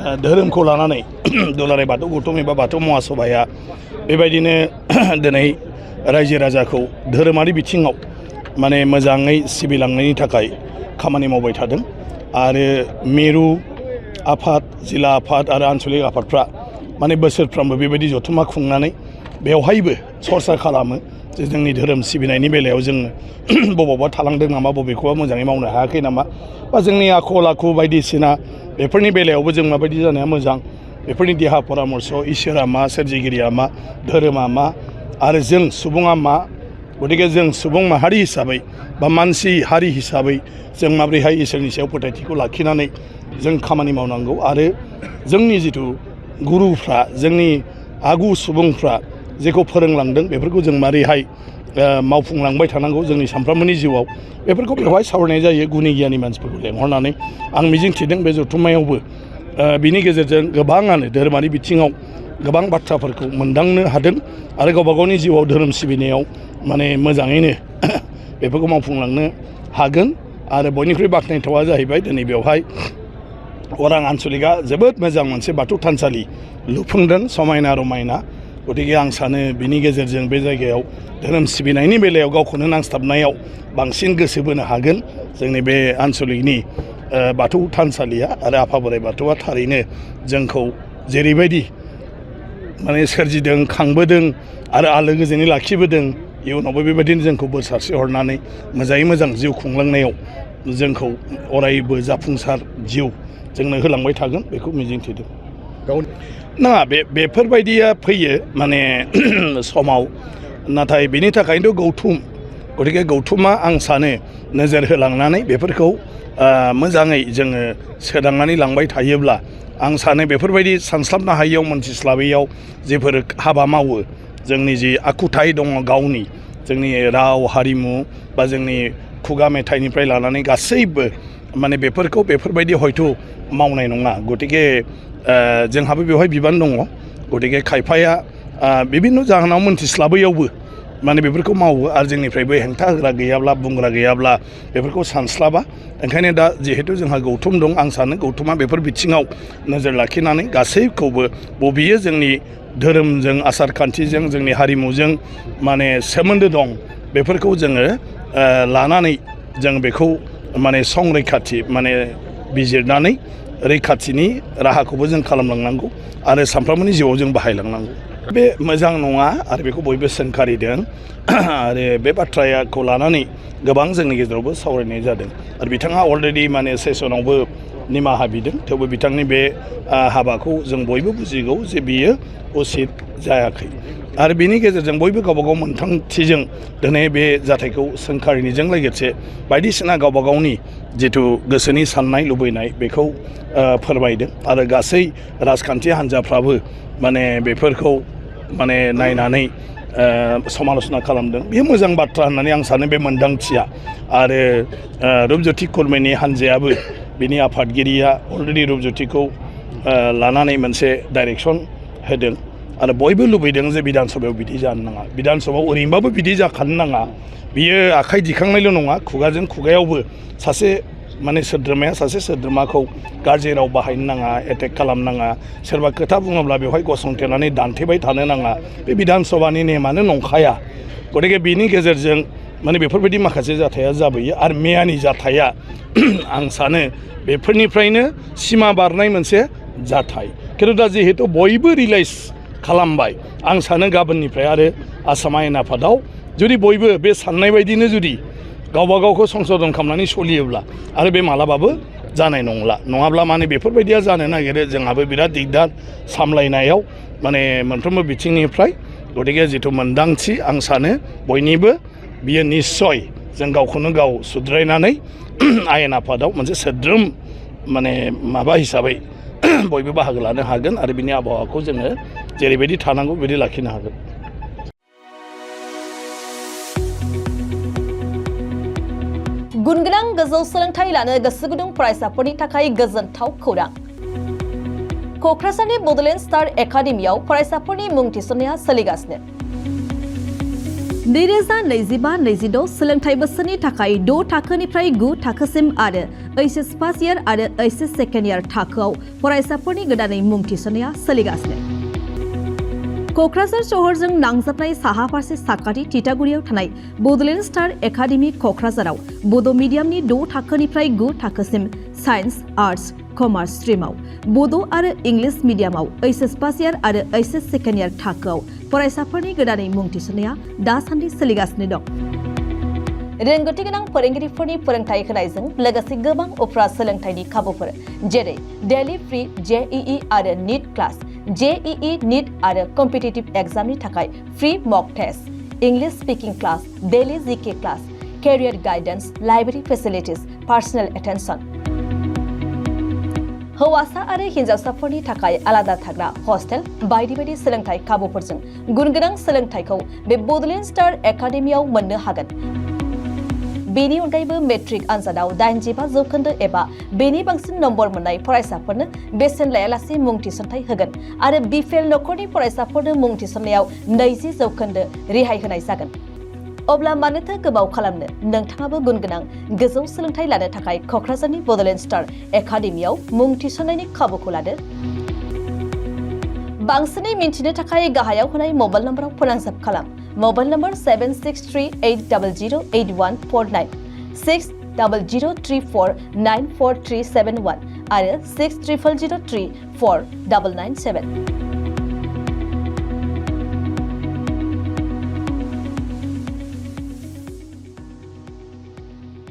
धोरोमखौ लानानै दुलाराय बाथौ गौथुम एबा बाथौ महासभाया बेबायदिनो दिनै रायजो राजाखौ धोरोमारि बिथिङाव माने मोजाङै सिबिलांनायनि थाखाय खामानि मावबाय थादों आरो मिरु आफाद जिल्ला आफाद आरो आन्चलिक आफादफ्रा माने बोसोरफ्रोमबो बेबायदि जथुम्मा खुंनानै बेवहायबो सरसा खालामो जे जोंनि धोरोम सिबिनायनि बेलायाव जों बबावबा थालांदों नामा बबेखौबा मोजाङै मावनो हायाखै नामा बा जोंनि आखल आखु बायदिसिना बेफोरनि बेलायावबो जों माबायदि जानाया मोजां बेफोरनि देहा परामर्श इसोरा मा सोरजिगिरिया मा धोरोमा मा आरो जों सुबुङा मा गतिके जों सुबुं माहारि हिसाबै बा मानसि हारि हिसाबै जों माबोरैहाय इसोरनि सायाव फोथायथिखौ लाखिनानै जों खामानि मावनांगौ आरो जोंनि जिथु गुरुफ्रा जोंनि आगु सुबुंफ्रा जेखौ फोरोंलांदों बेफोरखौ जों माबोरैहाय मावफुंलांबाय थानांगौ जोंनि सानफ्रोमबोनि जिउआव बेफोरखौ बेवहाय सावरायनाय जायो गुनि गियानि मानसिफोरखौ लेंहरनानै आं मिजिंथिदों बे जथुम्मायावबो बिनि गेजेरजों गोबाङानो धोरोमारि बिथिङाव गोबां बाथ्राफोरखौ मोनदांनो हादों आरो गावबा गावनि जिउआव धोरोम सिबिनायाव माने मोजाङैनो बेफोरखौ मावफुंलांनो हागोन आरो बयनिख्रुइ बाख्नायथावा जाहैबाय दिनै बेवहाय अरां आन्चलिकआ जोबोद मोजां मोनसे बाथौ थानसालि लुफुंदों समायना रमायना गतिके आं सानो बिनि गेजेरजों बे जायगायाव धोरोम सिबिनायनि बेलायाव गावखौनो नांस्थाबनायाव बांसिन गोसो बोनो हागोन जोंनि बे आन्चलिकनि बाथौ थानसालिया आरो आफा बोराइ बाथौआ थारैनो जोंखौ जेरैबायदि माने सोरजिदों खांबोदों आरो आलो गोजोनै लाखिबोदों इयुनावबो बेबायदिनो जोंखौ बोर सारस्रि हरनानै मोजाङै मोजां जिउ खुंलांनायाव जोंखौ अरायबो जाफुंसार जिउ जोंनो होलांबाय थागोन बेखौ मिजिंथिदों नङा बेफोरबायदिया फैयो माने समाव नाथाय बेनि थाखायनोथ' गौथुम गतिके गौथुमा आं सानो नोजोर होलांनानै बेफोरखौ मोजाङै जोङो सोदांनानै लांबाय थायोब्ला आं सानो बेफोरबायदि सानस्लाबनो हायैयाव मोनथिस्लाबैयाव जेफोर हाबा मावो जोंनि जि आखुथाय दङ गावनि जोंनि राव हारिमु बा जोंनि खुगा मेथाइनिफ्राय लानानै गासैबो माने बेफोरखौ बेफोरबायदि हयथ' मावनाय नङा गतिके जोंहाबो बेवहाय बिबान दङ गतिके खायफाया बिभिन्न जाहोनाव मोनथिस्लाबैयावबो माने बेफोरखौ मावो आरो जोंनिफ्रायबो हेंथा होग्रा गैयाब्ला बुंग्रा गैयाब्ला बेफोरखौ सानस्लाबा ओंखायनो दा जिहेतु जोंहा गौथुम दं आं सानो गौथुमा बेफोर बिथिङाव नोजोर लाखिनानै गासैखौबो बबेयो जोंनि धोरोमजों आसार खान्थिजों जोंनि हारिमुजों माने सोमोन्दो दं बेफोरखौ जोङो लानानै जों बेखौ माने संरैखाथि माने बिजिरनानै रैखाथिनि राहाखौबो जों खालामलांनांगौ आरो सानफ्रोमबोनि जिउआव जों बाहायलांनांगौ बे मोजां नङा आरो बेखौ बयबो सोंखारिदों आरो बे बाथ्राखौ लानानै गोबां जोंनि गेजेरावबो सावरायनाय जादों आरो बिथाङा अलरेडि माने सेसनावबो निमाहा बिदों थेवबो बिथांनि बे हाबाखौ जों बयबो बुजिगौ जे बियो उसित जायाखै आरो बिनि गेजेरजों बयबो गावबा गाव मोनथांखिजों दिनै बे जाथायखौ सोंखारिनायजों लोगोसे बायदिसिना गावबा गावनि जिथु गोसोनि साननाय लुबैनाय बेखौ फोरमायदों आरो गासै राजखान्थि हान्जाफ्राबो माने बेफोरखौ माने नायनानै समाल'सना खालामदों बेयो मोजां बाथ्रा होननानै आं सानो बे मोनदांथिया आरो रुपज्योति खुरमानि हान्जायाबो बिनि आफादगिरिया अलरेडि रुपज्योतिखौ लानानै मोनसे डाइरेक्सन होदों आरो बयबो लुबैदों जे बिधान सभायाव बिदि जानो नाङा बिधान सभायाव ओरैनोबाबो बिदि जाखानो नाङा बियो आखाइ दिखांनायल' नङा खुगाजों खुगायावबो सासे माने सोद्रोमाया सासे सोद्रोमाखौ गाज्रि राव बाहायनो नाङा एटेक खालामनाङा सोरबा खोथा बुङोब्ला बेवहाय गसंथेनानै दान्थेबाय थानो नाङा बे बिधान सभानि नेमानो नंखाया गतिके बिनि गेजेरजों माने बेफोरबायदि माखासे जाथाया जाबोयो आरो मैयानि जाथाया आं सानो बेफोरनिफ्रायनो सिमा बारनाय मोनसे जाथाय खिन्थु दा जिहेतु बयबो रिलाइज खालामबाय आं सानो गाबोननिफ्राय आरो आसाम आयेन आफादाव जुदि बयबो बे साननाय बायदिनो जुदि गावबा गावखौ संशोधन खालामनानै सोलियोब्ला आरो बे मालाबाबो जानाय नंला नङाब्ला माने बेफोरबायदिया जानो नागिरो जोंहाबो बिराद दिगदार सामलायनायाव माने मोनफ्रोमबो बिथिंनिफ्राय गतिके जिथु मोनदांथि आं सानो बयनिबो बियो निस्सय जों गावखौनो गाव सुद्रायनानै आयेन आफादाव मोनसे सोद्रोम माने माबा हिसाबै बयबो बाहागो लानो हागोन आरो बिनि आबहावाखौ जोङो जेरैबायदि थानांगौ बिदि लाखिनो हागोन गुनगोनां गोजौ सोलोंथाइ लानो गोसो गुदुं फरायसाफोरनि थाखाय गोजोनथाव खौरां क'क्राझारनि बड'लेण्ड स्टार एकाडेमियाव फरायसाफोरनि मुं थिसननाया सोलिगासिनो 2025-26 सोलोंथाइ बोसोरनि थाखाय 6 थाखोनिफ्राय 9 थाखोसिम आरो ओइचएस फार्स्ट इयार आरो ओइचएस सेकेन्ड इयार थाखोआव फरायसाफोरनि गोदानै मुं थिसननाया सोलिगासिनो। क'क्राझार शहरजों नांजाबनाय साहा फारसे साखाथि तितागुरियाव थानाय बड'लेण्ड स्टार एकाडेमि क'क्राझाराव बड' मिडियामनि 6 थाखोनिफ्राय 9 थाखोसिम साइन्स, आर्टस, कमार्स स्ट्रिमाव, बड' आरो इंलिश मिडियामाव ओइचएस फार्स्ट इयार आरो ओइचएस सेकेन्ड इयार थाखोआव फरायसाफोरनि गोदानै मुं थिसननाया दासान्दि सोलिगासिनो दं। रोंगौथि गोनां फोरोंगिरिफोरनि फोरोंथाय होनायजों लोगोसे गोबां उफ्रा सोलोंथाइनि खाबुफोर जेरै डेली फ्रि जेईई आरो नीट क्लास, जेईई नीट आरो कम्पिटिटिभ एग्जामनि थाखाय free mock test, English speaking class, daily GK class, career guidance, library facilities, personal attention, हौवासा आरो हिन्जावसाफोरनि थाखाय आलादा थाग्रा हस्टेल बायदि बायदि सोलोंथाइ खाबुफोरजों गुनगोनां सोलोंथाइखौ बे बड'लेण्ड स्टार एकाडेमियाव मोननो हागोन। बेनि अनगायैबो मेट्रिक आनजादाव 85% एबा बेनि बांसिन नम्बर मोननाय फरायसाफोरनो बेसेन लायालासे मुं थिसनथाइ होगोन आरो बिपिएल नखरनि फरायसाफोरनो मुं थिसननायाव 20% रेहाय होनाय जागोन। अब्ला मानोथो गोबाव खालामनो, नोंथाङाबो गुनगोनां गोजौ सोलोंथाइ लानो थाखाय क'क्राझारनि बड'लेण्ड स्टार एकाडेमियाव मुं थिसननायनि खाबुखौ लादो। बांसिनै मिन्थिनो थाखाय गाहायाव होनाय मबाइल नम्बराव फोनांजाब खालाम। मबाइल नम्बर 7638008149, 6003494371 आरो 6000034997।